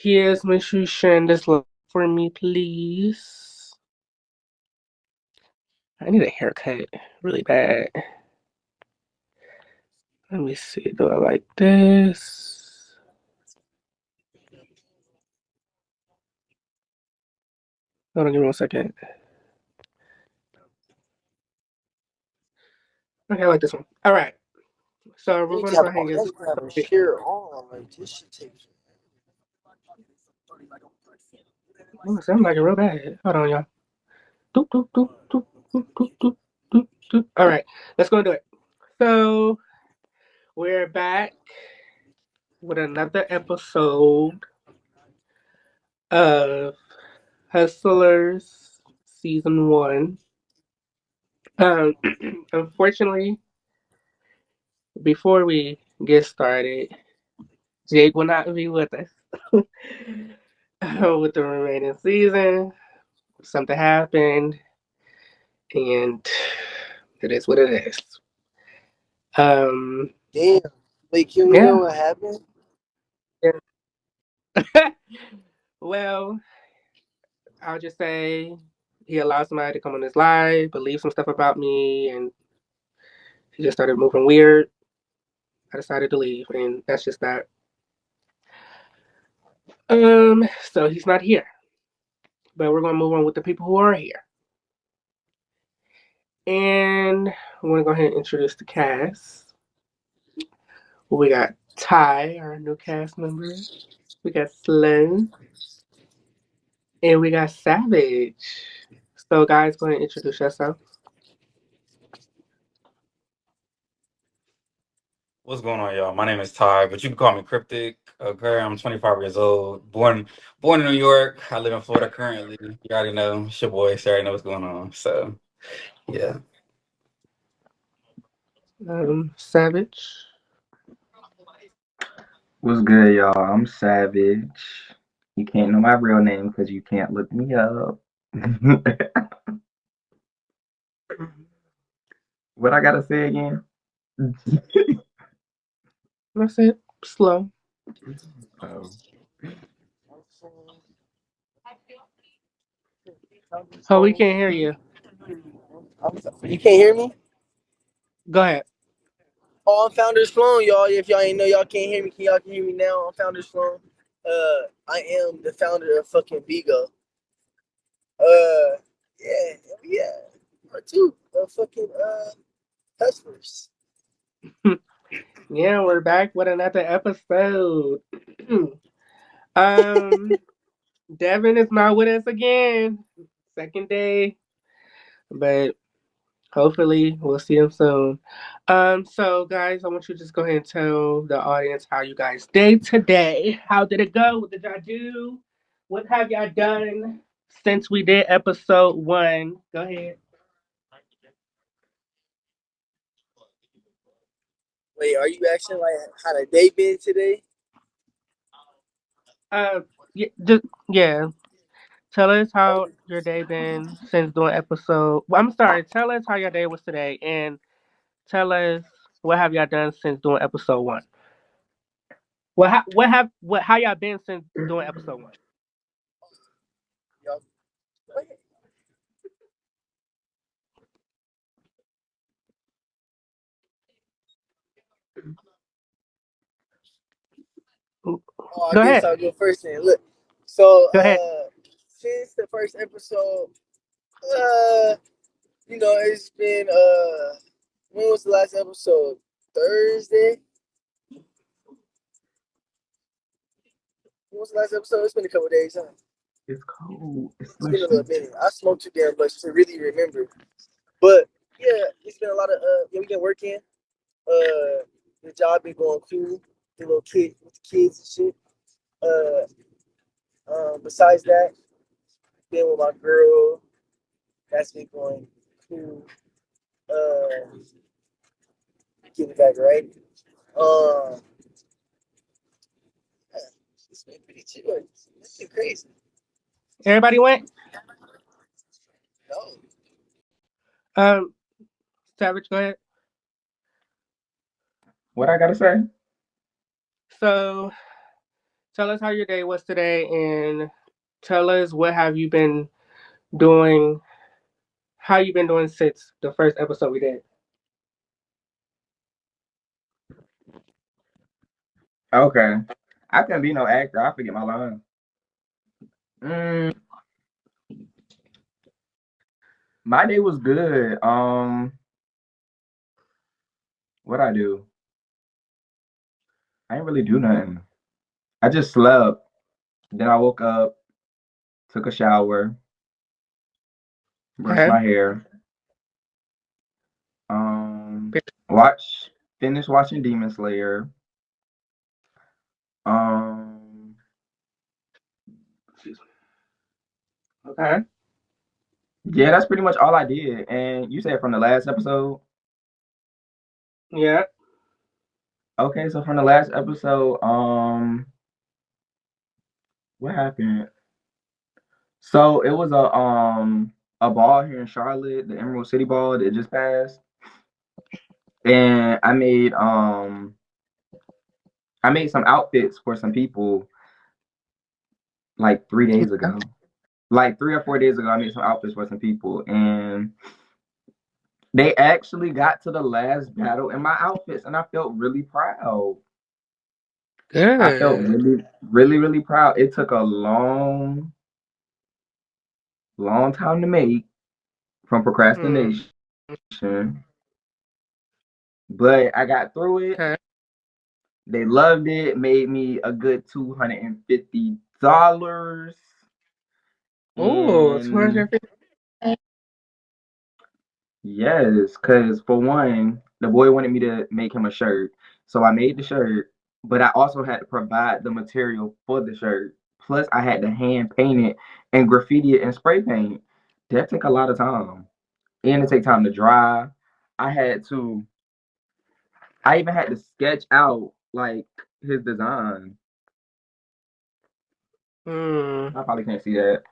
Kids, make sure you sharing this love for me, please. I need a haircut really bad. Let me see. Do I like this? Hold on, give me 1 second. Okay, I like this one. All right. So You we're need going to to go have ahead and all get that to have a started. share on. Like this shit takes. Oh, it sounds like it real bad. Hold on, y'all. Doop, doop, doop, doop, doop, doop, doop, doop, doop. All right, let's go and do it. So we're back with another episode of Hustlers Season 1. Um, Unfortunately, before we get started, Jake will not be with us with the remaining season. Something happened, and it is what it is. Um, Damn. Wait, can we know yeah. what happened? Well, I'll just say he allowed somebody to come on his live, believe some stuff about me, and he just started moving weird. I decided to leave, and that's just that. So he's not here, but we're gonna move on with the people who are here, and I'm gonna go ahead and introduce the cast. We got Ty, our new cast member. We got Sloan, and we got Savage. So, guys, go ahead and introduce yourself. What's going on, y'all? My name is Ty, but you can call me Cryptic. Okay, I'm 25 years old, born in New York. I live in Florida currently. You already know, it's your boy. So you already know what's going on. So yeah, Savage. What's good, y'all? I'm Savage. You can't know my real name because you can't look me up. What I gotta say again? That's it. Slow. Oh, Oh, we can't hear you. You can't hear me? Go ahead. Oh, I'm Founder Sloan, y'all. If y'all ain't know, y'all can't hear me. Y'all can hear me now? I'm Founder Sloan. I am the founder of fucking Bigo. Yeah, yeah. Or two of fucking hustlers. Yeah, we're back with another episode. um, Devin is not with us again. Second day, but hopefully we'll see him soon. So guys, I want you to just go ahead and tell the audience how you guys did today. How did it go? What did y'all do? What have y'all done since we did episode 1? Go ahead. Wait, are you asking like how the day been today? Uh, yeah. Tell us how your day been since doing episode. Well, I'm sorry. Tell us how your day was today, and tell us what have y'all done since doing episode 1. What how y'all been since doing episode 1? Y'all, oh, I Go guess ahead. I'll go first then. Look, so Go ahead. since the first episode, uh, it's been when was the last episode? Thursday. When was the last episode? It's been a couple days, huh? it's cold. It's It's been a little slushy. minute. I smoked too damn much to really remember. But yeah, it's been a lot of yeah, we been working. The job been going cool. The little kid with the kids and shit. Besides that, been with my girl. That's been going cool. Uh, getting back right. Um, yeah, it's been pretty chill. It's been crazy. Everybody went. No, Um, Savage, go ahead. What I gotta say? So tell us how your day was today, and tell us what have you been doing, how you been doing since the first episode we did. Okay. I couldn't be no actor. I forget my lines. Mm, my day was good. What I do? I didn't really do nothing. I just slept. Then I woke up, took a shower, brushed Okay. my hair. Watch, finished watching Demon Slayer. Um, Okay. yeah, that's pretty much all I did. And you said from the last episode. Yeah. Okay, so from the last episode, what happened? So it was a ball here in Charlotte, the Emerald City Ball that just passed, and I made some outfits for some people like 3 days ago. Like 3 or 4 days ago, I made some outfits for some people, and they actually got to the last battle in my outfits, and I felt really proud. I felt Good. really, really, really proud. It took a long time to make from Mm. procrastination, but I got through it. Okay. They loved it, made me a good $250. Oh, And 250. yes, because for one, the boy wanted me to make him a shirt. So I made the shirt, but I also had to provide the material for the shirt. Plus, I had to hand paint it and graffiti it and spray paint. That took a lot of time. And it take time to dry. I had to, I even had to sketch out like his design. Mm. I probably can't see that.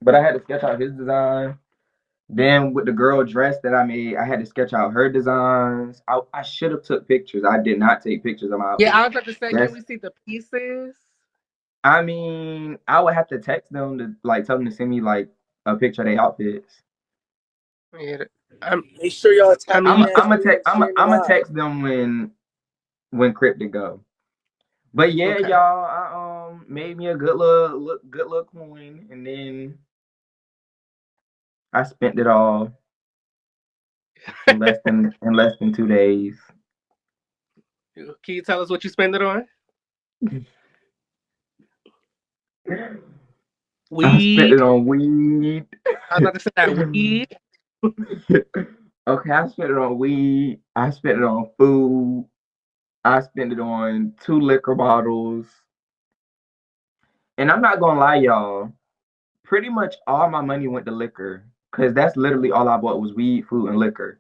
But I had to sketch out his design. Then with the girl dress that I made, I had to sketch out her designs. I should have took pictures. I did not take pictures of my Yeah, outfits. I was about to say, can That's we see the pieces? I mean, I would have to text them to like tell them to send me like a picture of their outfits. Yeah. I'm, Make sure y'all I tap mean, in you that could. stream, sharing it I'm a live. text them when Cryptic go. But yeah, Okay. y'all, I made me a good little coin, and then I spent it all in less than 2 days. Can you tell us what you spend it on? I spent it Weed. on weed. I was about to say that weed. Okay, I spent it on weed. I spent it on food. I spent it on 2 liquor bottles. And I'm not gonna lie, y'all. Pretty much all my money went to liquor. Cause that's literally all I bought was weed, food, and liquor.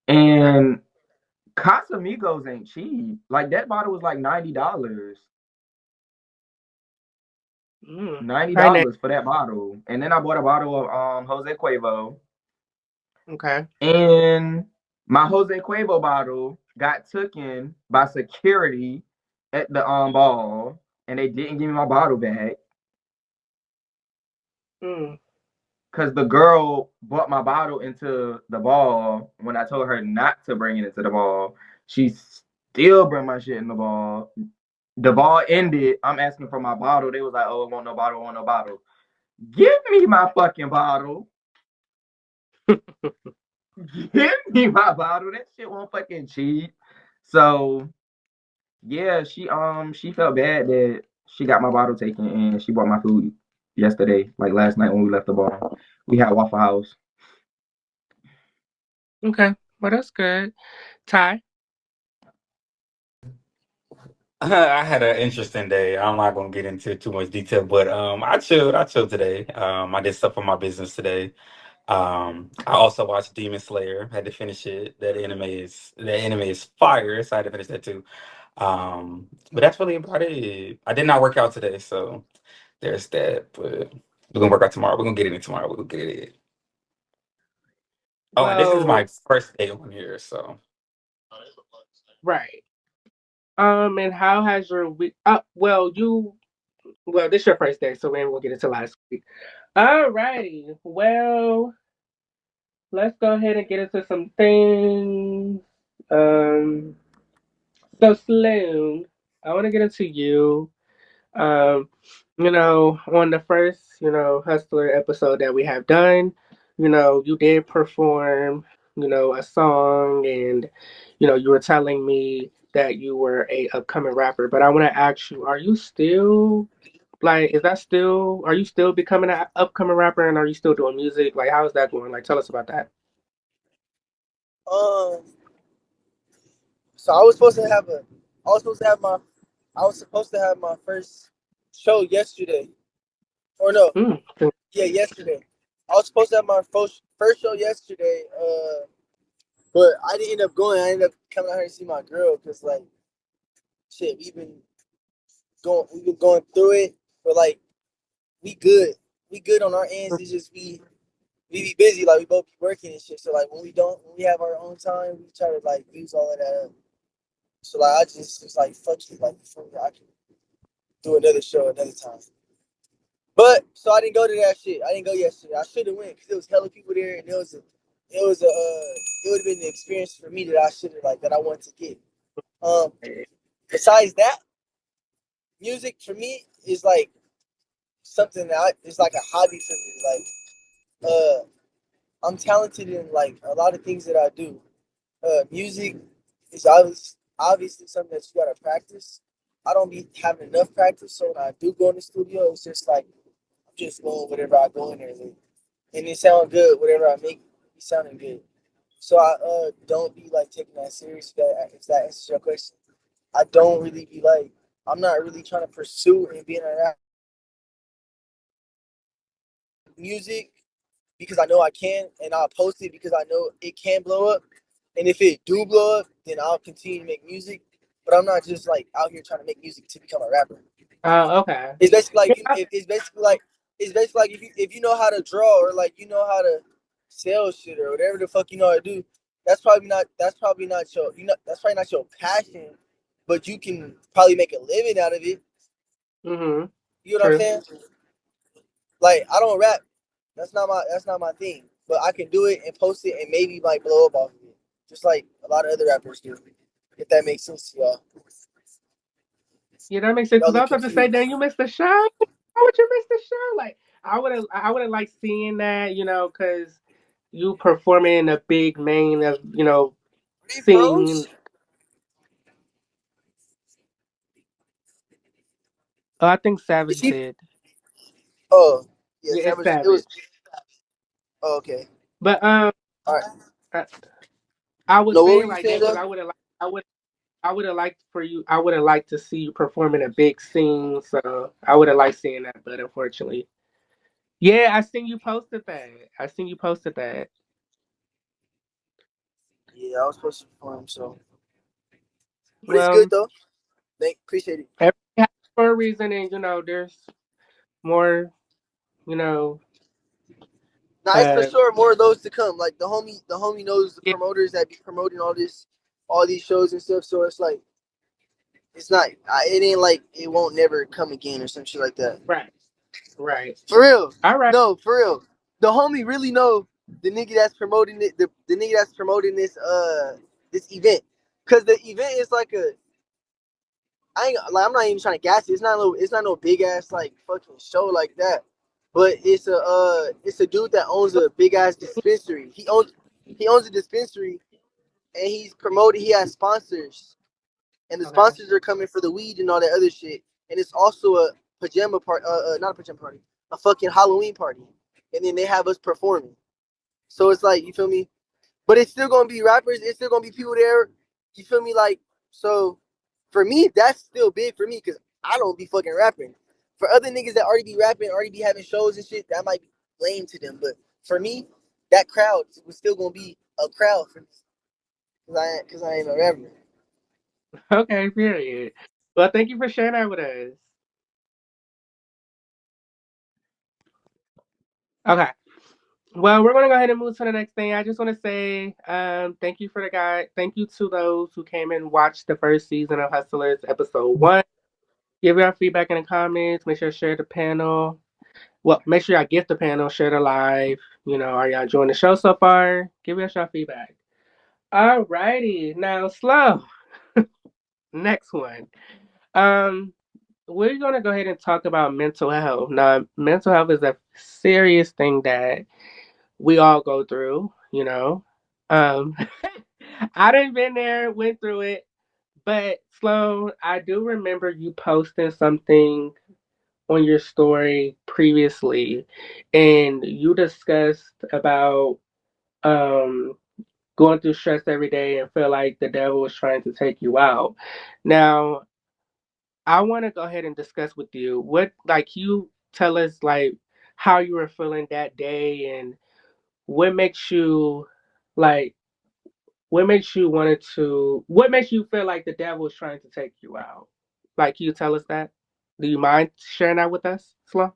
Okay. And Casamigos ain't cheap. Like that bottle was like $90. Ninety Right now. dollars for that bottle. And then I bought a bottle of Jose Cuervo. Okay. And my Jose Cuervo bottle got taken by security at the ball, and they didn't give me my bottle back Mm. because the girl brought my bottle into the ball when I told her not to bring it into the ball. She still bring my shit in the ball. The ball ended. I'm asking for my bottle. They was like, "Oh, I want no bottle. I want no bottle." Give me my fucking bottle. Give me my bottle. That shit won't fucking cheap. So yeah, she felt bad that she got my bottle taken and she bought my food yesterday, like last night when we left the bar. We had Waffle House. Okay. Well, that's good. Ty. I had an interesting day. I'm not gonna get into too much detail, but I chilled. I chilled today. I did stuff for my business today. I also watched Demon Slayer. Had to finish it. That anime is fire, so I had to finish that too. But that's really about it. I did not work out today, so there's that. But we're gonna work out tomorrow. We're gonna get it in tomorrow. We're gonna get it in. Oh, and this is Well, my first day on here, so right. And how has your week? Well, this your first day, so we ain't gonna get into last week. Alrighty. Well, let's go ahead and get into some things. Um, so Sloan, I want to get into you. Um, on the first, Hustler episode that we have done, you did perform, a song, and you were telling me that you were a upcoming rapper. But I want to ask you, are you still like, are you still becoming an upcoming rapper, and are you still doing music? Like, how is that going? Like, tell us about that. Um, so I was supposed to have a, I was supposed to have my, I was supposed to have my first show yesterday, or no, Mm. yeah, yesterday. I was supposed to have my first show yesterday, but I didn't end up going. I ended up coming out here to see my girl because like shit, we've been going through it, but like we good, we good on our ends. It's just we be busy, like we both be working and shit. So like when we have our own time, we try to like use all of that up. So like I just was like fuck you, like I can do another show another time. But so I didn't go to that shit. I didn't go yesterday. I should have went because there was hella people there, and it would have been an experience for me that I should have like that I wanted to get. Um, Besides that, music for me is like something it's like a hobby for me. I'm talented in like a lot of things that I do. Music is obviously something that you gotta practice. I don't be having enough practice, so when I do go in the studio, it's just like I'm just going whatever I go in there with, and it sounds good. Whatever I make, it sounding good. So I don't be like taking that serious. If that answers your question, I don't really be like I'm not really trying to pursue and being around music because I know I can, and I'll post it because I know it can blow up. And if it do blow up, then I'll continue to make music. But I'm not just like out here trying to make music to become a rapper. Okay. It's basically like Yeah. it's basically like if you know how to draw or like you know how to sell shit or whatever the fuck you know how to do. That's probably not your that's probably not your passion, but you can probably make a living out of it. Mm-hmm. You know what I'm True. saying? Like I don't rap. That's not my thing. But I can do it and post it and maybe like blow up off of it. Just like a lot of other rappers do. If that makes sense to y'all. Yeah, that makes sense. Y'all Because I look was about to say, confused. dang, you missed the show. How would you miss the show? Like, I would have liked seeing that, because you performing in a big main of, Three scene. pros? I think Is Savage he did. oh yeah, Yeah, it's Savage it was Savage. oh, okay. But Alright. I, I was No, what were saying you like that saying because though? I would have liked for you. I would have liked to see you perform in a big scene. So I would have liked seeing that, but unfortunately, yeah, I seen you posted that. I seen you posted that. Yeah, I was supposed to perform, so but it's good Well, though. Thank appreciate it. everything happens for a reason, and there's more. You know, Now it's for uh, sure more of those to come. Like the homie knows the yeah, promoters that be promoting all these shows and stuff. So it's like it's not. It ain't like it won't never come again or some shit like that. right, right. For real. All right. No, for real. The homie really know the nigga that's promoting it. The nigga that's promoting this event. Cause the event is like a. I ain't like I'm not even trying to gas it. It's not no big ass like fucking show like that. But it's a dude that owns a big ass dispensary. He owns a dispensary and he's promoting. He has sponsors, and the Okay. sponsors are coming for the weed and all that other shit. And it's also a pajama party, not a pajama party, a fucking Halloween party. And then they have us performing. So it's like you feel me, but it's still gonna be rappers. It's still gonna be people there. You feel me? Like so, for me, that's still big for me because I don't be fucking rapping. For other niggas that already be rapping, already be having shows and shit, that might be lame to them. But for me, that crowd was still gonna be a crowd for me because I ain't a rapper. Okay. Period. Well, thank you for sharing that with us. Okay. Well, we're gonna go ahead and move to the next thing. I just want to say, thank you for the guy. Thank you to those who came and watched the first season of Hustlers, episode one. Give your feedback in the comments. Make sure to share the panel. Well, make sure y'all get the panel, share the live. Are y'all enjoying the show so far? Give us your feedback. Alrighty, now slow. Next one. Um, we're gonna go ahead and talk about mental health. Now, mental health is a serious thing that we all go through. Um, I done been there, went through it, but Sloan, I do remember you posting something on your story previously, and you discussed about um going through stress every day and feel like the devil was trying to take you out. Now, I want to go ahead and discuss with you what, like, you tell us, like, how you were feeling that day and what makes you, like, what makes you feel like the devil is trying to take you out? Like, can you tell us that? Do you mind sharing that with us, Sloan?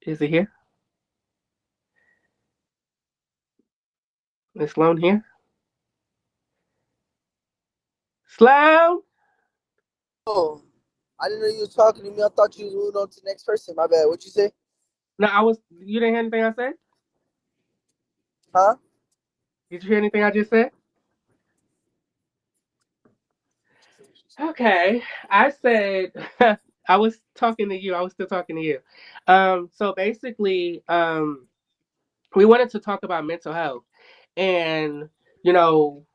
Is he here? Is Sloan here? Sloan? Oh, I didn't know you was talking to me. I thought you was moving on to the next person. My bad. What you say? No, you didn't hear anything I said? Huh? Did you hear anything I just said? Okay. I said, I was talking to you. I was still talking to you. So basically, we wanted to talk about mental health. And, you know,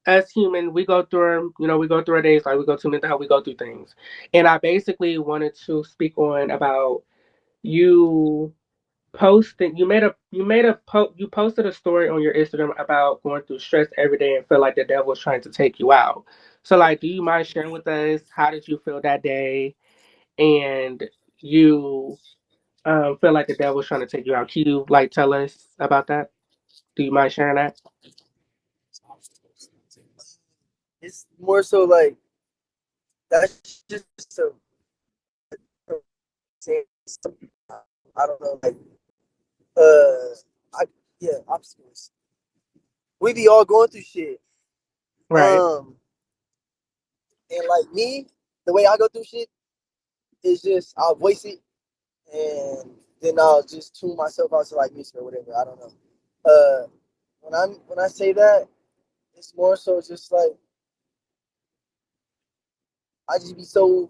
as human, we go through 'em, we go through our days, like we go through mental health, we go through things. And I basically wanted to speak on about you posting you posted a story on your Instagram about going through stress every day and feel like the devil was trying to take you out. So, like, do you mind sharing with us how did you feel that day and you feel like the devil was trying to take you out? Can you, like, tell us about that? Do you mind sharing that? It's more so like that's just a I don't know, like I yeah, obstacles. We be all going through shit. Right. Um, and like me, the way I go through shit is just I'll voice it and then I'll just tune myself out to like music or whatever. I don't know. When I say that, it's more so just like I just be so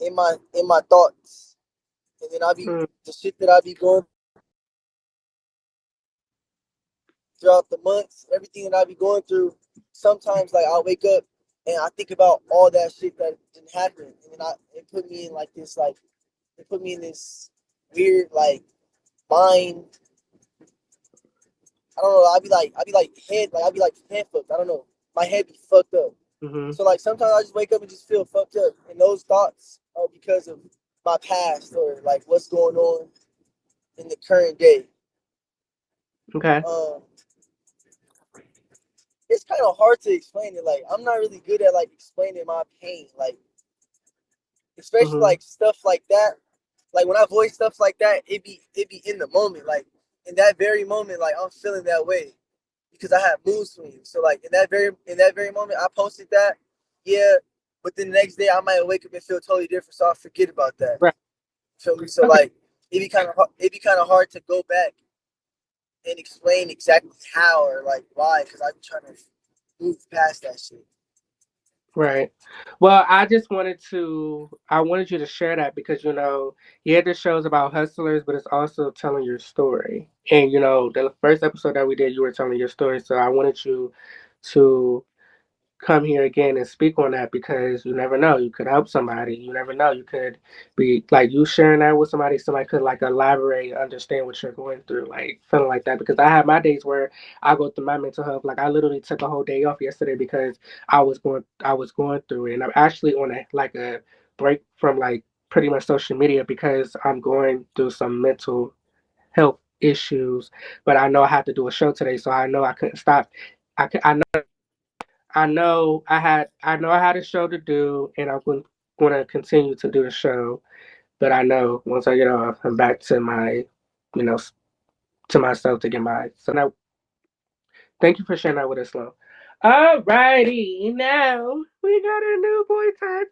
in my thoughts, and then I be Mm, the shit that I be going throughout the months, everything that I be going through. Sometimes like I'll wake up and I think about all that shit that didn't happen, and then it put me in like this like it put me in this weird like mind. I don't know. I'll be like head fucked. I don't know. My head be fucked up. mm-hmm. So like sometimes I just wake up and just feel fucked up, and those thoughts are because of my past or like what's going on in the current day. Okay. Um, it's kind of hard to explain it. Like I'm not really good at like explaining my pain. Like especially Mm-hmm. like stuff like that. Like when I voice stuff like that, it be in the moment. Like in that very moment, like I'm feeling that way because I had mood swings. So like in that very moment, I posted that. Yeah, but then the next day I might wake up and feel totally different. So I forget about that. Right. Feel me? So Okay. like it be kind of hard to go back and explain exactly how or like why because I'm trying to move past that shit. Right. Well, I wanted you to share that because, yeah, this show is about hustlers, but it's also telling your story. And, the first episode that we did, you were telling your story. So I wanted you to come here again and speak on that because you never know. You could help somebody. You never know. You could be like you sharing that with somebody. Somebody could like elaborate, understand what you're going through, like feeling like that. Because I have my days where I go through my mental health. Like I literally took a whole day off yesterday because I was going through it, and I'm actually on a break from like pretty much social media because I'm going through some mental health issues. But I know I have to do a show today, so I know I couldn't stop. I I had a show to do, and I'm going to continue to do the show. But I know once I get off, I'm back to my, you know, to myself to get my. So now, thank you for sharing that with us, Sloan. Alrighty, now we got a new boy, Ty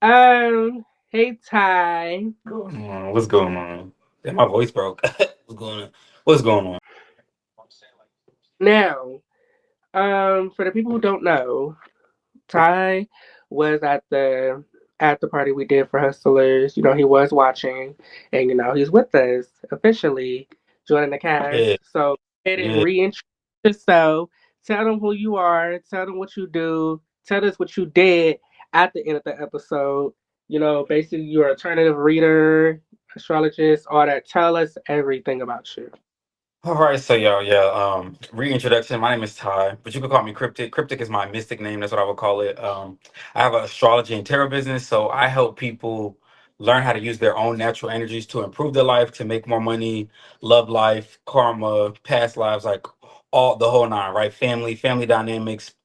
Ty. Hey Ty. Going on? What's going on? Yeah, my voice broke. What's going on? What's going on? Now, for the people who don't know, Ty was at the party we did for Hustlers. You know, he was watching, and you know, he's with us officially, joining the cast. Yeah, So, go ahead and yeah. reintroduce yourself. Tell them who you are. Tell them what you do. Tell us what you did at the end of the episode. You know, basically, you're an alternative reader, astrologist, all that. Tell us everything about you. All right, so y'all, yeah. Reintroduction. My name is Ty, but you can call me Cryptic. Cryptic is my mystic name. That's what I would call it. I have an astrology and tarot business, so I help people learn how to use their own natural energies to improve their life, to make more money, love life, karma, past lives, like all the whole nine, right? Family dynamics,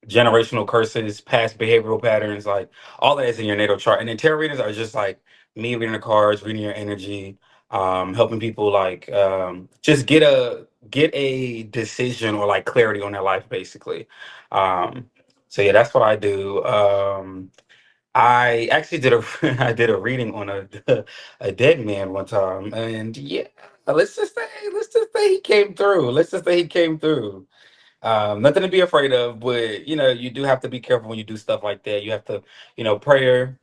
generational curses, past behavioral patterns, like all that is in your natal chart. And then tarot readers are just like me reading the cards, reading your energy, helping people like just get a decision or like clarity on their life, basically. Um, so yeah, that's what I do. I actually did a I did a reading on a dead man one time, and yeah, let's just say he came through. Let's just say he came through. Nothing to be afraid of, but you do have to be careful when you do stuff like that. You have to, prayer.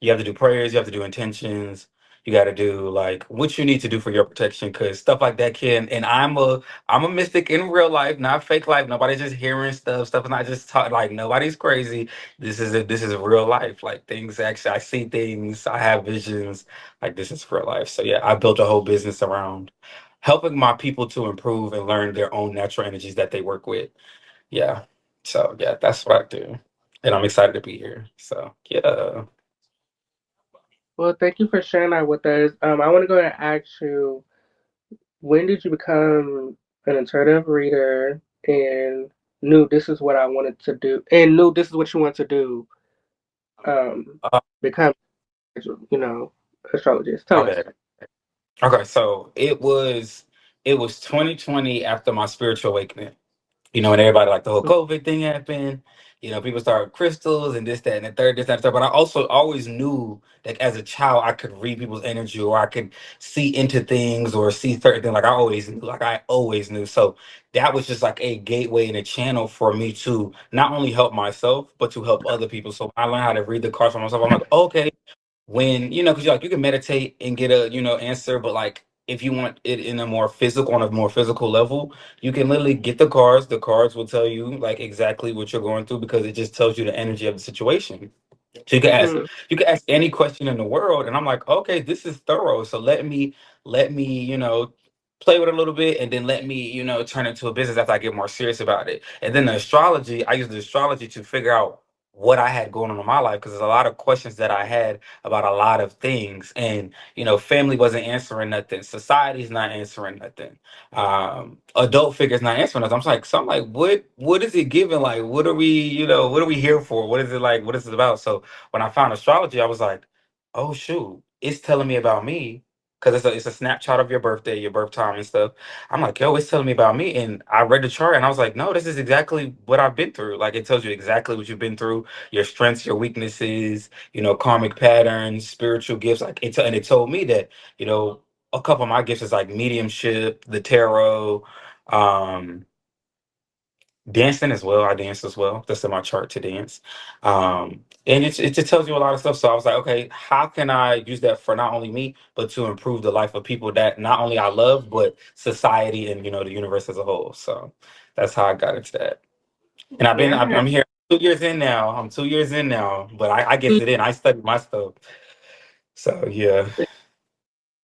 You have to do prayers. You have to do intentions. You got to do like what you need to do for your protection, because stuff like that can. And I'm a mystic in real life, not fake life. Nobody's just hearing stuff. Stuff is not just talk. Like nobody's crazy. This is real life. Like things actually, I see things. I have visions. Like this is real life. So yeah, I built a whole business around helping my people to improve and learn their own natural energies that they work with. Yeah. So yeah, that's what I do. And I'm excited to be here. So yeah. Well, thank you for sharing that with us. I want to go and ask you, when did you become an alternative reader and knew this is what I wanted to do and knew this is what you want to do? Uh, Become, you know, astrologist. Tell my us. bad. Okay, so it was 2020 after my spiritual awakening. And everybody like the whole COVID thing happened. People started crystals and this, that, and the third, this, that, and the third. But I also always knew that as a child, I could read people's energy, or I could see into things or see certain things. Like I always knew. So that was just like a gateway and a channel for me to not only help myself, but to help other people. So I learned how to read the cards for myself. I'm like, okay, when because you can meditate and get a answer, but like if you want it in a more physical on a more physical level, you can literally get the cards will tell you like exactly what you're going through, because it just tells you the energy of the situation. So Mm, you can ask any question in the world, and I'm like, okay, this is thorough. So let me play with it a little bit, and then let me turn it into a business after I get more serious about it. And then the astrology, I use the astrology to figure out what I had going on in my life, because there's a lot of questions that I had about a lot of things, and family wasn't answering nothing, society's not answering nothing, adult figures not answering us. I'm like, what is it giving? Like, what are we here for? What is it like? What is it about? So when I found astrology, I was like, oh shoot, it's telling me about me, because it's a snapshot of your birthday, your birth time and stuff. I'm like, yo, it's telling me about me. And I read the chart and I was like, no, this is exactly what I've been through. Like it tells you exactly what you've been through, your strengths, your weaknesses, karmic patterns, spiritual gifts. And it told me that, you know, a couple of my gifts is like mediumship, the tarot, um, dancing as well. I dance as well. That's in my chart to dance. And it just tells you a lot of stuff. So I was like, okay, how can I use that for not only me, but to improve the life of people that not only I love, but society and the universe as a whole. So that's how I got into that. And yeah. I'm here 2 years in now. I'm 2 years in now, but I get it in. I study my stuff. So yeah.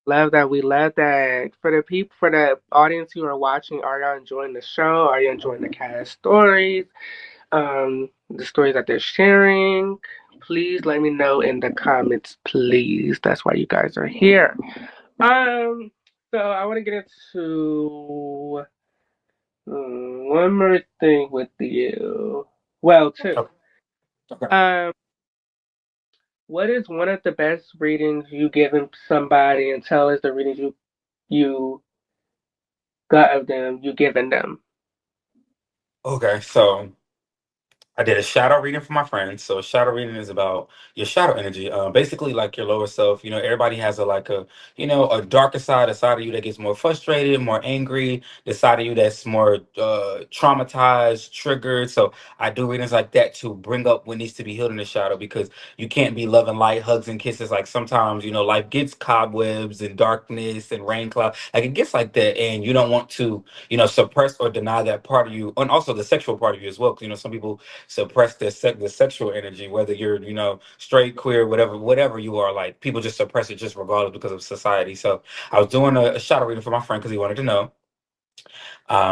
Love that. We love that. For the audience who are watching, are y'all enjoying the show? Are you enjoying the cast stories? The stories that they're sharing? Please let me know in the comments, please. That's why you guys are here. Um, so I want to get into one more thing with you. Well, two. Okay. Okay. Um, what is one of the best readings you given somebody, and tell us the readings you got of them, you given them. Okay. So I did a shadow reading for my friends. So a shadow reading is about your shadow energy, basically like your lower self. Everybody has a darker side, a side of you that gets more frustrated, more angry, the side of you that's more traumatized, triggered. So I do readings like that to bring up what needs to be healed in the shadow because you can't be loving light, hugs and kisses. Like sometimes, life gets cobwebs and darkness and rain clouds. Like it gets like that, and you don't want to, suppress or deny that part of you, and also the sexual part of you as well. 'Cause, some people suppress the sexual energy, whether you're straight, queer, whatever you are. Like people just suppress it just regardless because of society. So I was doing a shadow reading for my friend because he wanted to know.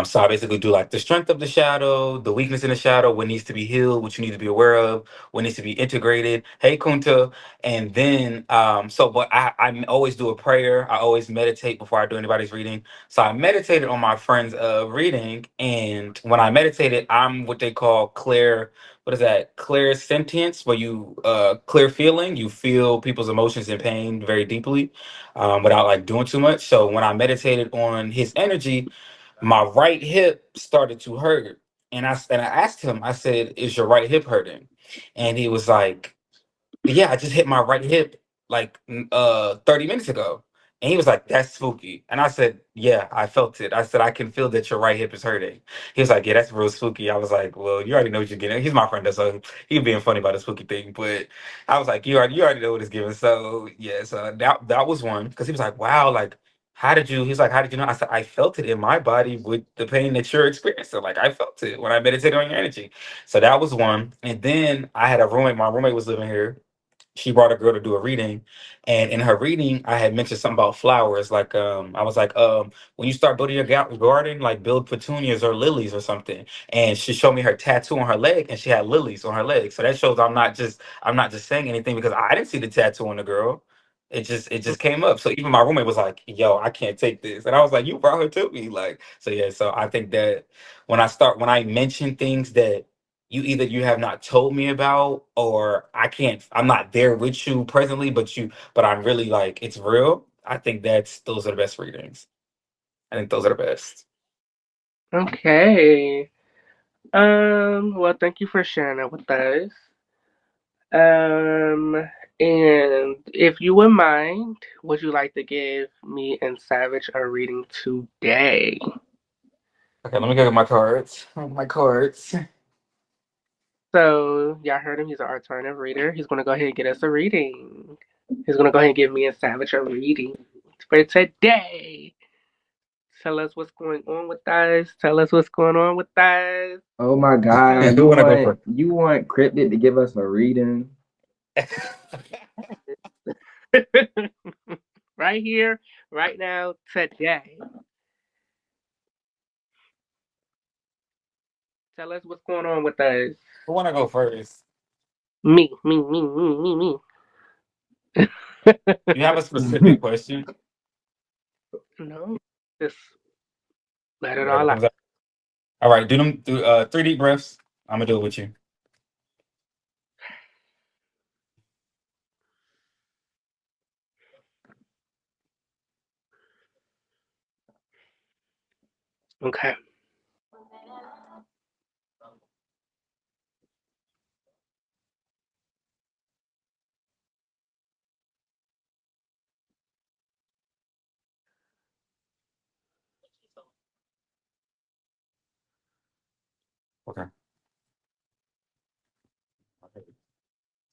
So I basically do like the strength of the shadow, the weakness in the shadow, what needs to be healed, what you need to be aware of, what needs to be integrated. Hey Kunta. And then but I always do a prayer. I always meditate before I do anybody's reading. So I meditated on my friend's reading, and when I meditated, I'm what they call clear. What is that? Clear sentience, where you clear feeling. You feel people's emotions and pain very deeply, without like doing too much. So when I meditated on his energy, my right hip started to hurt. And I asked him, I said, "Is your right hip hurting?" And he was like, "Yeah, I just hit my right hip like 30 minutes ago." And he was like, "That's spooky." And I said, "Yeah, I felt it." I said, "I can feel that your right hip is hurting." He was like, "Yeah, that's real spooky." I was like, "Well, you already know what you're getting." He's my friend, so he being funny about the spooky thing. But I was like, "You already know what it's giving." So yeah, so that was one because he was like, "Wow, like how did you?" He's like, "How did you know?" I said, "I felt it in my body with the pain that you're experiencing. Like I felt it when I meditated on your energy." So that was one. And then I had a roommate. My roommate was living here. She brought a girl to do a reading, and in her reading I had mentioned something about flowers. Like I was like, when you start building your garden, like build petunias or lilies or something. And she showed me her tattoo on her leg, and she had lilies on her leg. So that shows I'm not just saying anything because I didn't see the tattoo on the girl. It just came up. So even my roommate was like, "Yo, I can't take this," and I was like, "You brought her to me." Like, so yeah. So I think that when I mention things that you have not told me about, or I'm not there with you presently, but I'm really like it's real. I think those are the best readings. I think those are the best. Okay. Well, thank you for sharing that with us. Um, and if you would mind, would you like to give me and Savage a reading today? Okay, let me go get my cards. My cards. So, y'all heard him. He's an alternative reader. He's going to go ahead and get us a reading. He's going to go ahead and give me and Savage a reading for today. Tell us what's going on with us. Tell us what's going on with us. Oh my Tell God, Who you wanna go want first? you want Cryptid to give us a reading? us right here, right now, today. Tell us what's going on with us. Who wanna go first? Me. You have a specific question? No, just let it Whatever all out. comes out. All right, do 3 deep breaths. I'm gonna do it with you. Okay. Okay.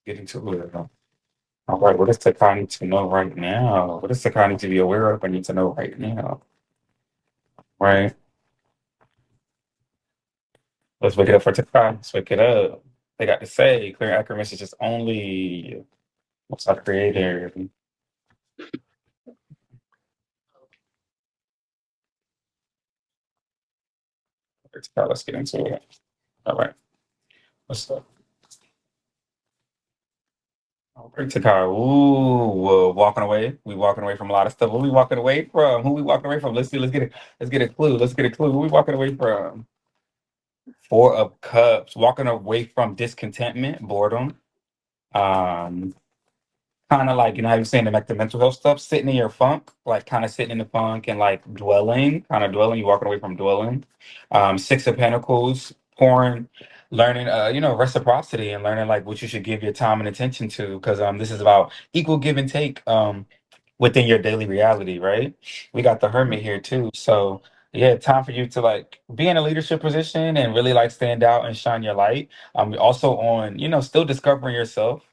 Get into it. All right, what does Takai need to know right now? What does Takai need to be aware of? I need to know right now. Right? Let's wake it up for Takai. Let's wake it up. They got to say, clear and accurate messages only. What's our creator? Let's get into it. All right. What's up? All right, Takai. Ooh, walking away. We walking away from a lot of stuff. What we walking away from? Who we walking away from? Let's see. Let's get a clue. Let's get a clue. Who we walking away from? Four of Cups, walking away from discontentment, boredom. Um, Kind of like, you know how you're saying like the mental health stuff, sitting in your funk, like kind of sitting in the funk and like dwelling, kind of dwelling, you walking away from dwelling. Six of Pentacles, pouring, learning, reciprocity and learning like what you should give your time and attention to, because this is about equal give and take within your daily reality, right? We got the Hermit here too, so yeah, time for you to like be in a leadership position and really like stand out and shine your light. Also on, still discovering yourself.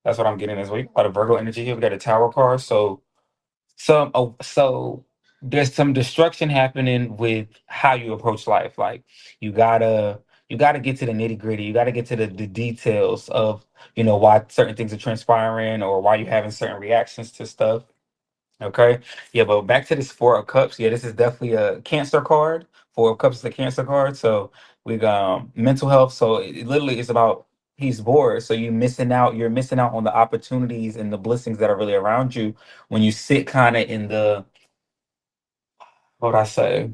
That's what I'm getting this week. A lot of Virgo energy here. We got a Tower card. So there's some destruction happening with how you approach life. Like you gotta you gotta get to the nitty gritty. You gotta get to the details of why certain things are transpiring or why you're having certain reactions to stuff. Okay. Yeah, but back to this Four of Cups. Yeah, this is definitely a Cancer card. Four of Cups is a Cancer card. So we got mental health. So it literally is about he's bored. So you're missing out on the opportunities and the blessings that are really around you when you sit kind of in the what would I say?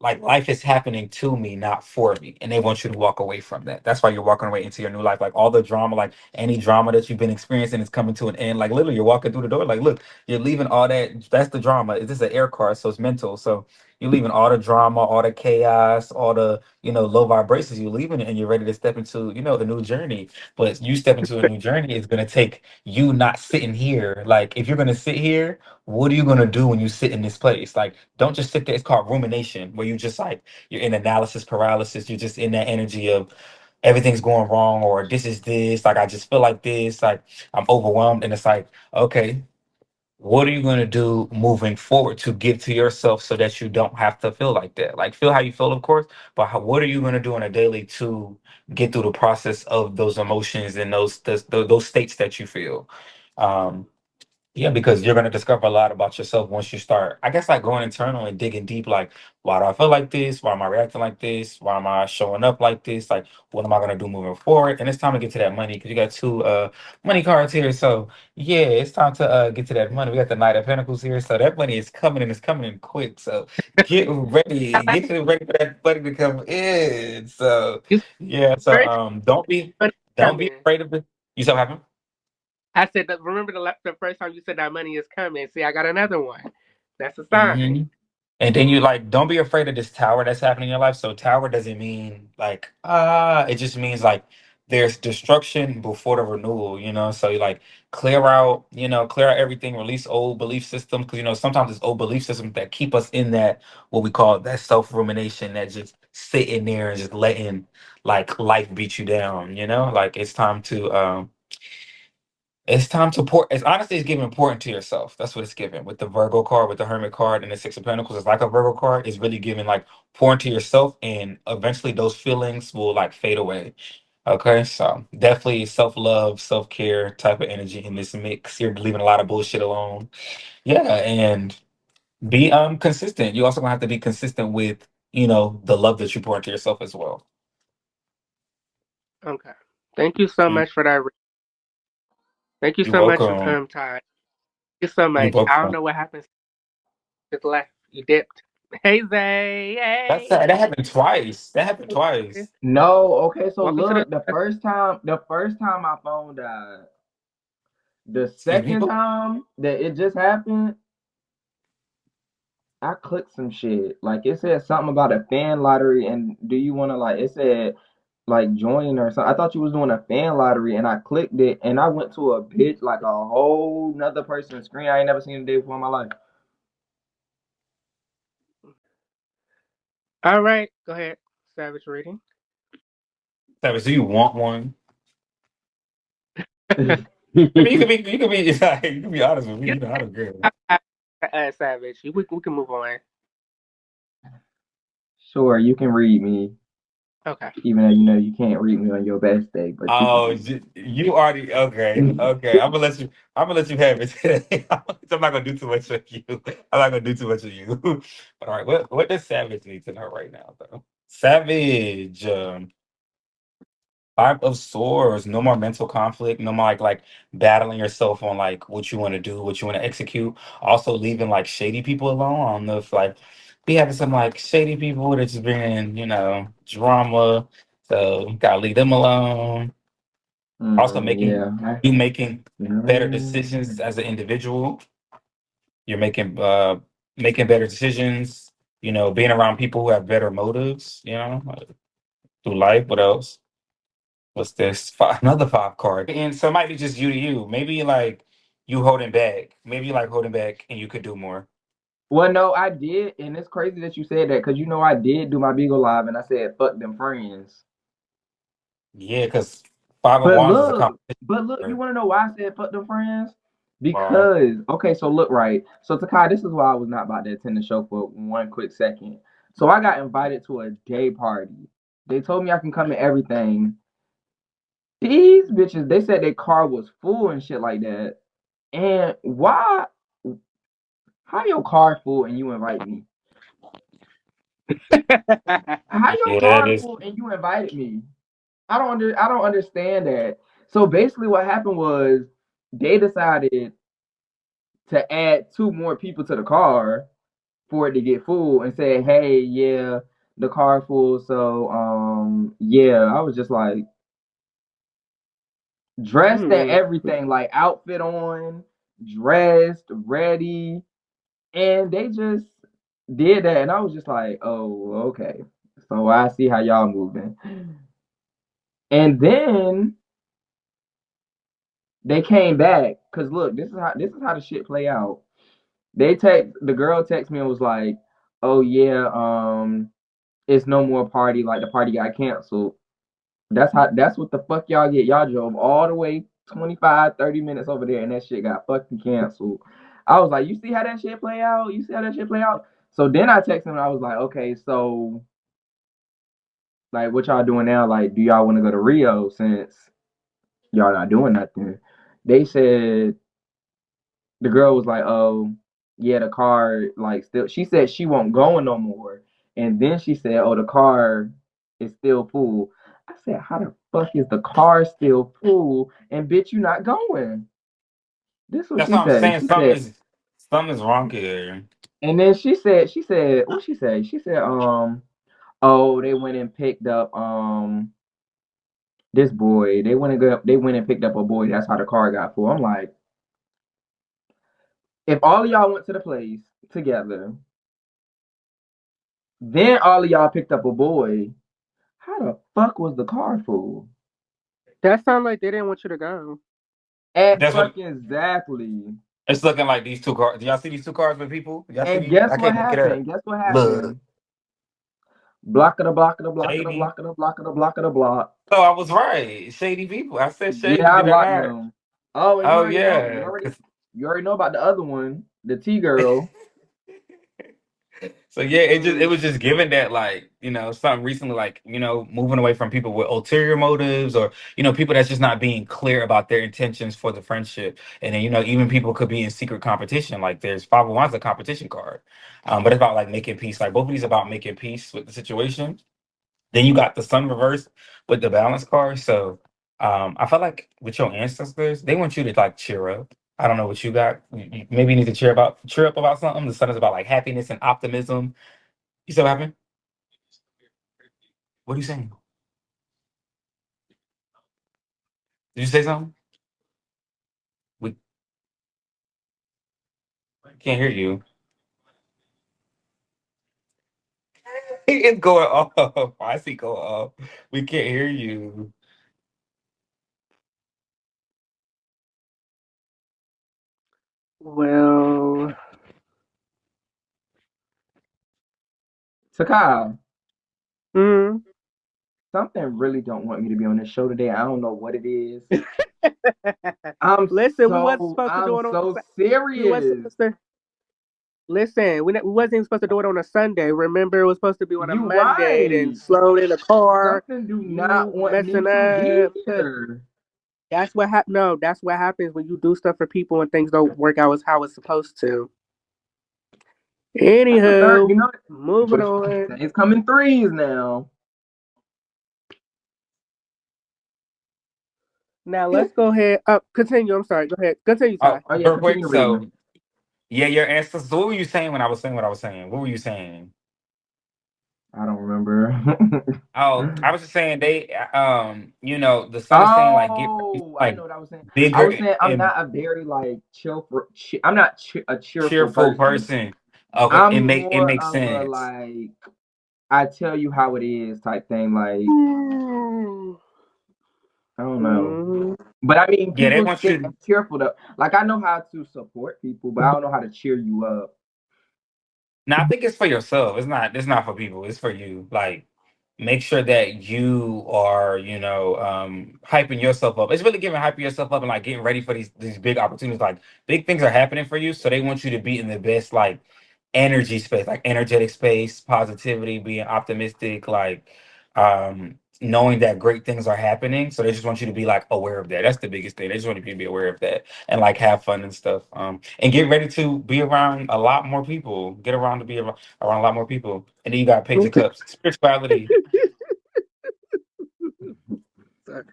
Like life is happening to me, not for me. And they want you to walk away from that. That's why you're walking away into your new life. Like all the drama, like any drama that you've been experiencing is coming to an end. Like literally, you're walking through the door. Like, look, you're leaving all that. That's the drama. This is an air card, so it's mental. So you're leaving all the drama, all the chaos, all the, low vibrations. You're leaving it and you're ready to step into, a new journey. But you step into a new journey is gonna take you not sitting here. Like if you're gonna sit here, what are you gonna do when you sit in this place? Like don't just sit there. It's called rumination, where you just like you're in analysis paralysis. You're just in that energy of everything's going wrong, or this is this. Like I just feel like this. Like I'm overwhelmed, and it's like, okay, what are you going to do moving forward to give to yourself so that you don't have to feel like that? Like feel how you feel, of course, but what are you going to do on a daily to get through the process of those emotions and those states that you feel? Um, yeah, because you're gonna discover a lot about yourself once you start, I guess, like going internal and digging deep. Like, why do I feel like this? Why am I reacting like this? Why am I showing up like this? Like, what am I gonna do moving forward? And it's time to get to that money because you got two money cards here. So yeah, it's time to get to that money. We got the Knight of Pentacles here, so that money is coming and it's coming in quick. So I like get ready for that money to come in. So you. yeah, so First, money don't be coming. afraid of it. You so happy? I said that. Remember the first time you said that money is coming. See, I got another one. That's a sign. Hmm. And then you like, don't be afraid of this tower that's happening in your life. So tower doesn't mean like it just means like there's destruction before the renewal, So you like clear out everything, release old belief systems because sometimes it's old belief systems that keep us in that what we call that self rumination that just sitting there and just letting like life beat you down, Like it's time to pour. It's honestly, it's giving important to yourself. That's what it's giving with the Virgo card, with the Hermit card, and the Six of Pentacles. It's like a Virgo card. It's really giving like pouring to yourself, and eventually those feelings will like fade away. Okay, so definitely self love, self care type of energy in this mix. You're leaving a lot of bullshit alone. Yeah, and be consistent. You also gonna have to be consistent with the love that you pour into yourself as well. Okay. Thank you so Mm, much for that. Thank you you're so much, welcome. Ty. Thank you so You're much. I don't welcome. know what happened. Just left. You dipped. Hey Zay. That Hey. happened twice. That happened twice. No, okay, so Welcome to look, the. the first time my phone died, the Excuse me. second time that it just happened, I clicked some shit. Like it said something about a fan lottery, and do you want to like? It said like join or something. I thought you was doing a fan lottery, and I clicked it, and I went to a bitch like a whole nother person's screen I ain't never seen a day before in my life. All right. Go ahead. Savage reading. Savage, do you want one? I mean, you can be, like, you can be honest with me. You I don't care. Savage. We can move on. Sure, you can read me, Okay. even though you know you can't read me on your best day, but you can Oh, read you already okay. me. Okay, I'm gonna let you. I'm gonna let you have it today. I'm not gonna do too much of you. I'm not gonna do too much of you. But all right, what does Savage need to know right now, though? Savage, Five of Swords. No more mental conflict. No more like battling yourself on like what you want to do, what you want to execute. Also leaving like shady people alone. I don't know if like be having some like shady people that just bring drama. So gotta leave them alone. Also making Yeah. you making better decisions Mm. as an individual. You're making better decisions. Being around people who have better motives. Through life. What else? What's this? Another five card. And so it might be just you to you. Maybe like you holding back. Maybe you like holding back and you could do more. Well, no, I did, and it's crazy that you said that because I did do my Beagle Live, and I said fuck them friends. Yeah, because Five of But Wands is a look, competition you card. want to know why I said fuck them friends? Why? Because okay, so look, right. So Takai, this is why I was not about to attend the show for one quick second. So I got invited to a day party. They told me I can come and everything. These bitches, they said their car was full and shit like that. And why? How your car full and you invite me? How your Yeah, car this full and you invited me? I don't understand that. So basically what happened was they decided to add two more people to the car for it to get full and said, "Hey, yeah, the car full." So yeah, I was just like dressed and Hmm. everything, like outfit on, dressed, ready, and they just did that and I was just like, "Oh, okay." So I see how y'all moving. And then they came back cuz look, this is how the shit play out. The girl text me and was like, "Oh yeah, it's no more party, like the party got canceled." That's what the fuck y'all get. Y'all drove all the way 25, 30 minutes over there and that shit got fucking canceled. I was like, "You see how that shit play out? You see how that shit play out?" So then I texted him and I was like, "Okay, so like what y'all doing now? Like, do y'all want to go to Rio since y'all not doing nothing?" They said the girl was like, "Oh, yeah, the car like still." She said she won't go no more, and then she said, "Oh, the car is still full." I said, "How the fuck is the car still full? And bitch, you not going?" This is what that's she what I'm said. saying. She said, Something is wrong here. and then she said, what she say? She said, oh, they went and picked up this boy. They went and picked up a boy. That's how the car got full. I'm like, if all of y'all went to the place together, then all of y'all picked up a boy. How the fuck was the car full? That sounded like they didn't want you to go. At That's what fucking exactly. it's looking like. These two cards. Do y'all see these two cards with people? Y'all see And these? guess I what can't look it up. happened? Guess what Look, happened? Block of the block of the block of the shady. block of the block of the block of the block. Oh, I was right. Shady people. I said shady. Yeah, I Did I blocked not? them. Oh, and Oh yeah. you already know about the other one, the T girl. So yeah, it Mm. was just given that like something recently like moving away from people with ulterior motives or people that's just not being clear about their intentions for the friendship, and then even people could be in secret competition. Like there's Five of Wands a competition card, but it's about like making peace. Like both of these about making peace with the situation. Then you got the Sun reverse with the balance card. So I feel like with your ancestors, they want you to like cheer up. I don't know what you got. You maybe need to cheer up about something. The Sun is about like happiness and optimism. You still happy? What are you saying? Did you say something? We can't hear you. It's going off. I see going off. We can't hear you. Well, Takai, mm. something really don't want me to be on this show today. I don't know what it is. I'm Listen, we wasn't so supposed to do I'm it on. so We wasn't serious. supposed to. Listen, we wasn't even supposed to do it on a Sunday. Remember, it was supposed to be on a You Monday. Then right. Sloan in the car, Something do not you want me messing to be up. here. That's what No, that's what happens when you do stuff for people and things don't work out as how it's supposed to. I can learn, Anywho, moving which on. it's coming threes now. Now let's go ahead. Continue. I'm sorry. Go ahead. Continue, Oh, Ty. Oh yeah, real quick. continue reading. So yeah, your ancestors. So what were you saying when I was saying what I was saying? What were you saying? I don't remember. Oh, I was just saying they, the sun is saying like get Oh, I know like what I was saying. I bigger was saying I'm and not a very like I'm not a cheerful cheerful person. person. Okay, it I'm make it more makes of a sense. like I tell you how it is type thing. Like Mm. I don't know, Mm. but I mean Yeah, they people want say you to. I'm cheerful though. Like I know how to support people, but I don't know how to cheer you up. Now I think it's for yourself. It's not for people. It's for you. Like make sure that you are, hyping yourself up. It's really giving hyping yourself up and like getting ready for these big opportunities. Like big things are happening for you, so they want you to be in the best like energy space, like energetic space, positivity, being optimistic, like knowing that great things are happening. So they just want you to be like aware of that. That's the biggest thing. They just want you to be aware of that and like have fun and stuff. And get ready to be around a lot more people. Get around to be around a lot more people. And then you got Page of Cups, spirituality. Sorry.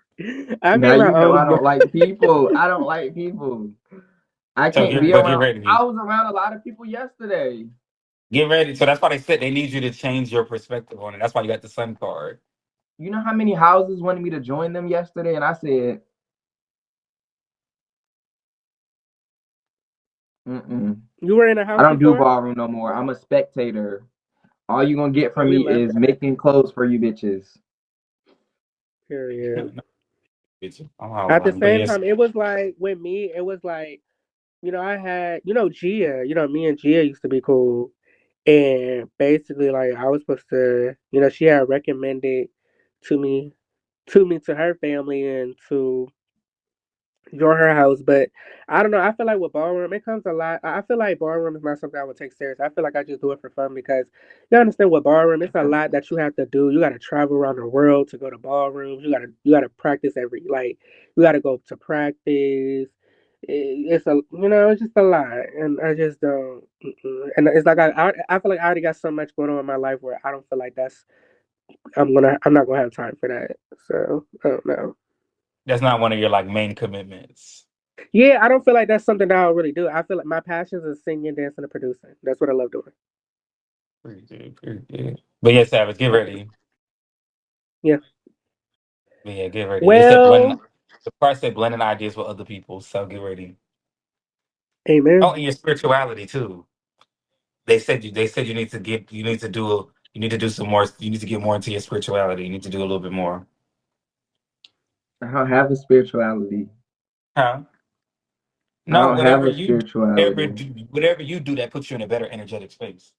I be Now you around know all I the. don't like people. I don't like people. I So can't be get around. ready. I was around a lot of people yesterday. Get ready. So that's why they said they need you to change your perspective on it. That's why you got the sun card. You know how many houses wanted me to join them yesterday, and I said, "Mm-mm, You were in a I house don't do before? ballroom no more. I'm a spectator. All you gonna get Oh, from we me love is that. making clothes for you bitches." Period. No, I'm not At the lying. But same yes, time, it was like with me, it was like, I had, Gia, me and Gia used to be cool. And basically, like, I was supposed to, she had recommended to me, to her family and to join her house. But I don't know. I feel like with ballroom, it comes a lot. I feel like ballroom is not something I would take serious. I feel like I just do it for fun because you understand with ballroom, it's a lot that you have to do. You got to travel around the world to go to ballrooms. You got to practice every like. You got to go to practice. It's it's just a lot, and I just don't. And it's like I feel like I already got so much going on in my life where I don't feel like I'm not gonna have time for that. So I don't know. that's not one of your like main commitments. Yeah, I don't feel like that's something that I'll really do. I feel like my passions is singing, dancing, and producing. That's what I love doing. Pretty good, pretty good. But yeah, Savage, get ready. Yeah. But yeah, get ready. It said blending. Well, The part said blending ideas with other people. So get ready. Oh, amen. and your spirituality too. They said you need to do some more. You need to get more into your spirituality. You need to do a little bit more. I don't have a spirituality. Huh? I No, don't have a spirituality. whatever you do that puts you in a better energetic space.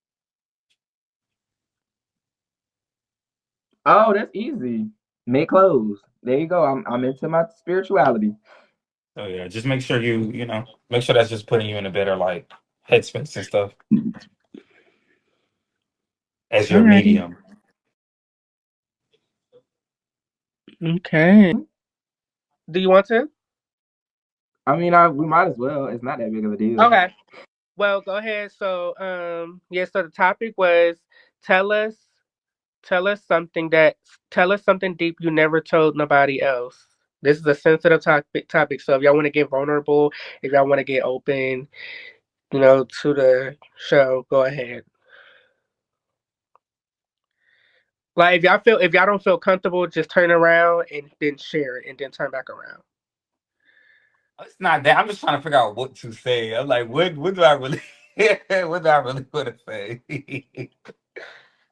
Oh, that's easy. Make clothes. There you go. I'm into my spirituality. So yeah, just make sure make sure that's just putting you in a better like headspace and stuff as your Alrighty. medium. Okay. Do you want to? I mean, we might as well. It's not that big of a deal. Okay. Well, go ahead. So, yeah. So the topic was tell us, tell us something that, tell us something deep you never told nobody else. This is a sensitive topic. So if y'all want to get vulnerable, if y'all want to get open, to the show, go ahead. Like if y'all don't feel comfortable, just turn around and then share it and then turn back around. It's not that. I'm just trying to figure out what to say. I'm like, what do I really what do I really want to say?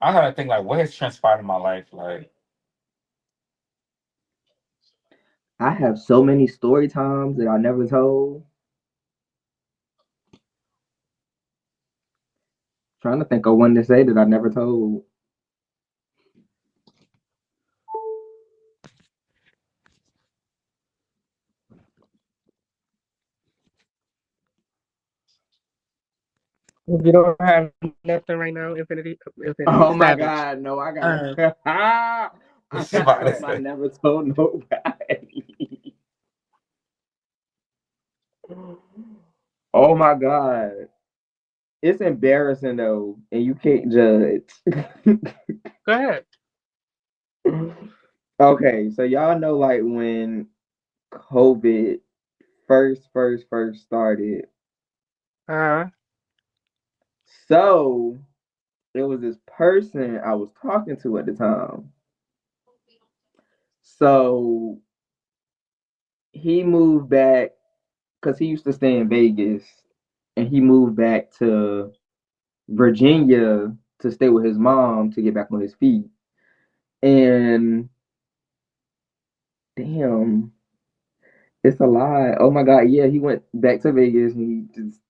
I'm trying to think like what has transpired in my life. Like I have so many story times that I never told. Trying to think of one to say that I never told. If you don't have nothing right now, Infinity Oh my Savage. God, no, I got Um, I what's got about to something I say? never told nobody. Oh my God. It's embarrassing though, and you can't judge. go ahead. Okay, so y'all know like when COVID first started. Uh, So it was this person I was talking to at the time. So he moved back because he used to stay in Vegas, and he moved back to Virginia to stay with his mom to get back on his feet. And damn, it's a lie. Oh my god, yeah, he went back to Vegas and he just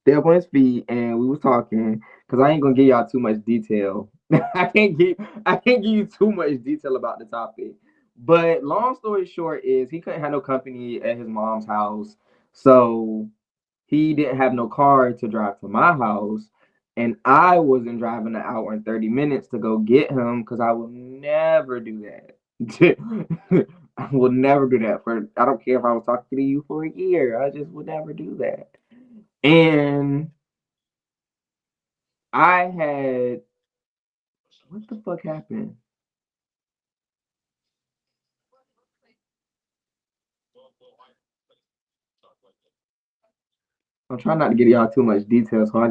stay up on his feet, and we was talking because I ain't gonna give y'all too much detail. I can't give you too much detail about the topic. But long story short is he couldn't have no company at his mom's house, so he didn't have no car to drive to my house, and I wasn't driving an hour and 30 minutes to go get him because I will never do that. I will never do that for. I don't care if I was talking to you for a year. I just would never do that. And I had what the fuck happened? I'm trying not to give y'all too much detail, so I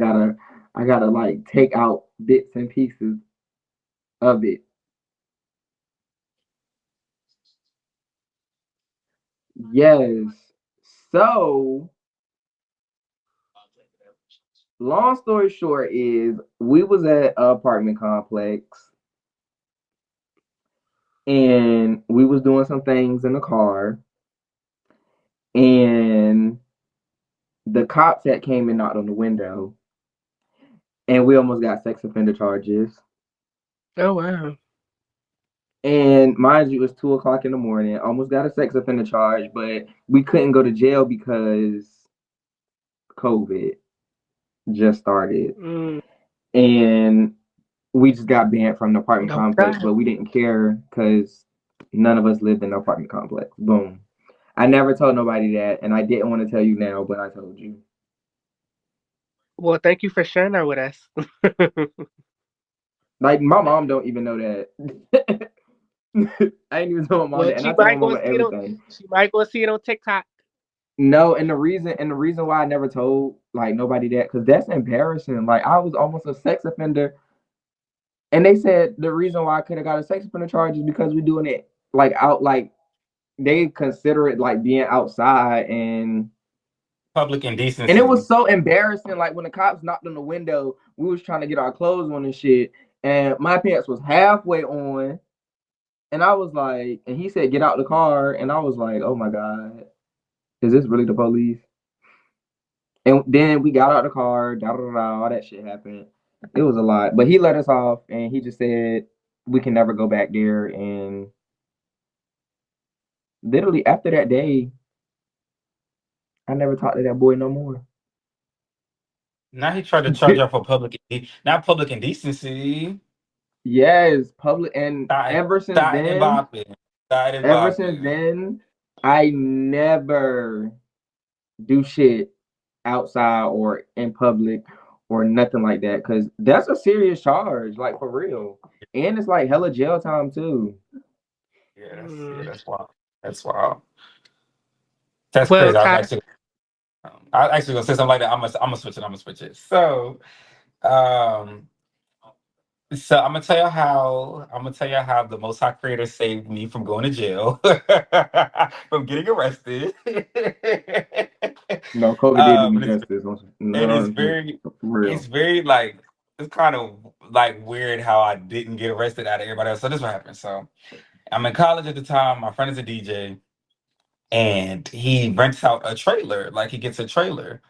gotta like take out bits and pieces of it. Yes. So long story short is we was at an apartment complex and we was doing some things in the car, and the cops had came and knocked on the window, and we almost got sex offender charges. Oh wow. And mind you, it's 2 o'clock in the morning. Almost got a sex offender charge, but we couldn't go to jail because COVID just started, Mm, and we just got banned from the apartment complex. okay. But we didn't care because none of us lived in the apartment complex. Boom. I never told nobody that, and I didn't want to tell you now, but I told you. Well, thank you for sharing that with us. Like my mom don't even know that. I ain't even told my mom Well, that, and I tell my mama everything. she might go see it on TikTok. No, and the reason why I never told like nobody that because that's embarrassing. Like I was almost a sex offender, and they said the reason why I could have got a sex offender charge is because we're doing it like out like they consider it like being outside, Public and it indecency. was so embarrassing. Like when the cops knocked on the window, we was trying to get our clothes on and shit, and my pants was halfway on, and I was like, and he said get out the car, and I was like, oh my god, is this really the police? And then we got out of the car, da da da, all that shit happened. It was a lot, but he let us off, and he just said we can never go back there. And literally after that day, I never talked to that boy no more. Now he tried to charge y'all for not public indecency. Yes, public, and Starting, starting and bopping. Starting and ever since bopping. then, I never do shit outside or in public or nothing like that because that's a serious charge, like for real, and it's like hella jail time too. Yeah, Mm. that's wild. That's wild. That's Well, crazy. Ty, I was actually gonna say something like that. I'm gonna switch it. I'm gonna switch it. Um, so I'm gonna tell you how the Most High Creator saved me from going to jail, from getting arrested. No, COVID did do me And justice. it is No, very, for it's real. very like it's kind of like weird how I didn't get arrested out of everybody else. So this what happened. So I'm in college at the time. My friend is a DJ, and he rents out a trailer. Like he gets a trailer.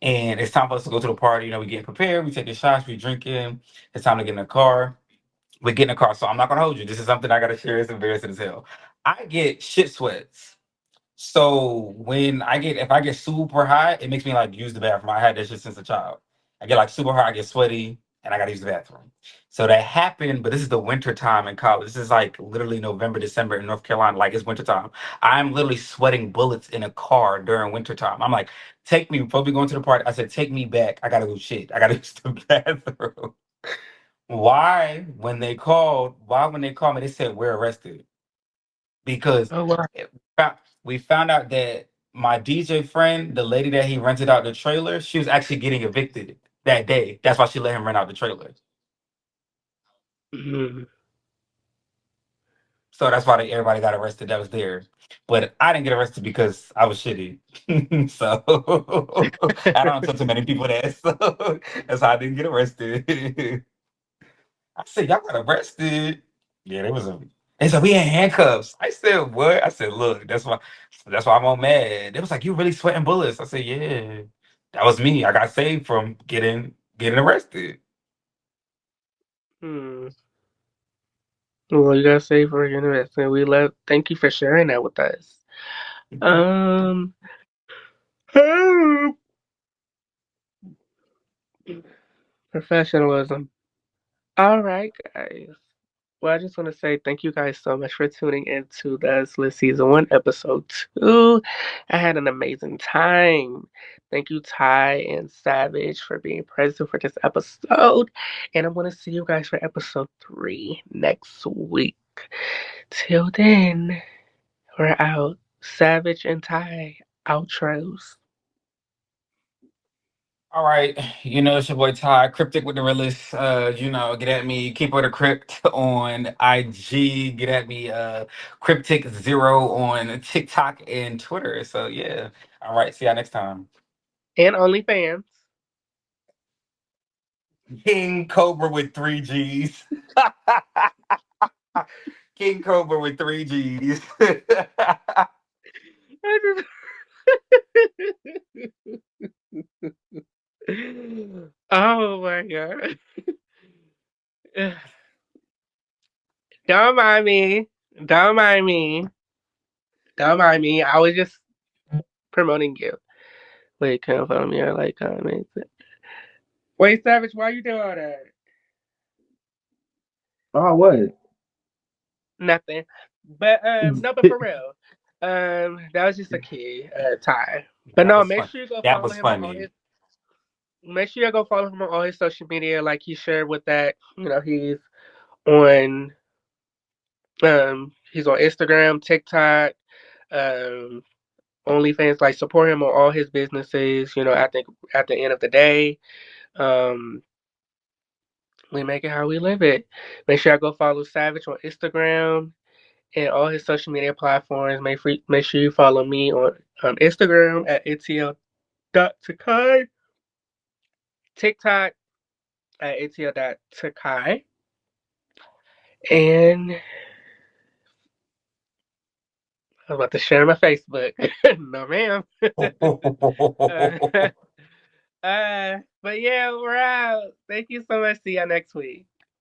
And it's time for us to go to the party. You know, we getting prepared, we taking shots, we drinking. It's time to get in the car. We get in the car. So I'm not gonna hold you. This is something I gotta share. It's embarrassing as hell. I get shit sweats. So if I get super hot, it makes me like use the bathroom. I had that shit since a child. I get like super hot, I get sweaty, and I gotta use the bathroom. So that happened, but this is the winter time in college. This is like literally November, December in North Carolina, like it's winter time. I'm literally sweating bullets in a car during winter time. I'm like, take me before we go into the party. I said, take me back. I gotta go shit. I gotta use the bathroom. Why when they called me, they said we're arrested because oh wow. it- we found out that my DJ friend, the lady that he rented out the trailer, she was actually getting evicted. that day. That's why she let him rent out the trailer. Mhm. So that's why everybody got arrested that was there. But I didn't get arrested because I was shitty. So I don't tell too many people that. So that's how I didn't get arrested. I said, y'all got arrested. Yeah, there was a. They said we in handcuffs. I said what? I said, look, that's why I'm all mad. They was like, you really sweating bullets? I said, yeah, that was me. I got saved from getting arrested. Hmm. Well, you gotta say for interesting. We love. Thank you for sharing that with us. Um. Professionalism. All right, guys. Well, I just want to say thank you guys so much for tuning into the List Season 1, Episode 2. I had an amazing time. Thank you, Ty and Savage, for being present for this episode. And I'm going to see you guys for Episode 3 next week. Till then, we're out. Savage and Ty, outros. All right, it's your boy Ty, Cryptic with the realest. Get at me, keep it a crypt on IG. Get at me, Cryptic0 on TikTok and Twitter. So yeah. All right, see y'all next time. And OnlyFans. King Cobra with 3 G's. King Cobra with 3 G's. Oh my god. Don't mind me. Don't mind me. Don't mind me. I was just promoting you. Wait, come follow me or like comments. Wait, Savage, why you doing all that? Oh, what? Nothing. But no, but for real. That was just a kid, Ty. But That no, was make fun. sure you go That follow was him on all funny. his. Make sure you go follow him on all his social media, like he shared with that. He's on he's on Instagram, TikTok, um, OnlyFans. Like support him on all his businesses. I think at the end of the day, um, we make it how we live it. Make sure I go follow Savage on Instagram and all his social media platforms. Make sure you follow me on Instagram at atl.takai, TikTok at atl.takai, and I was about to share my Facebook. No, ma'am. uh, but yeah, we're out. Thank you so much. See y'all next week.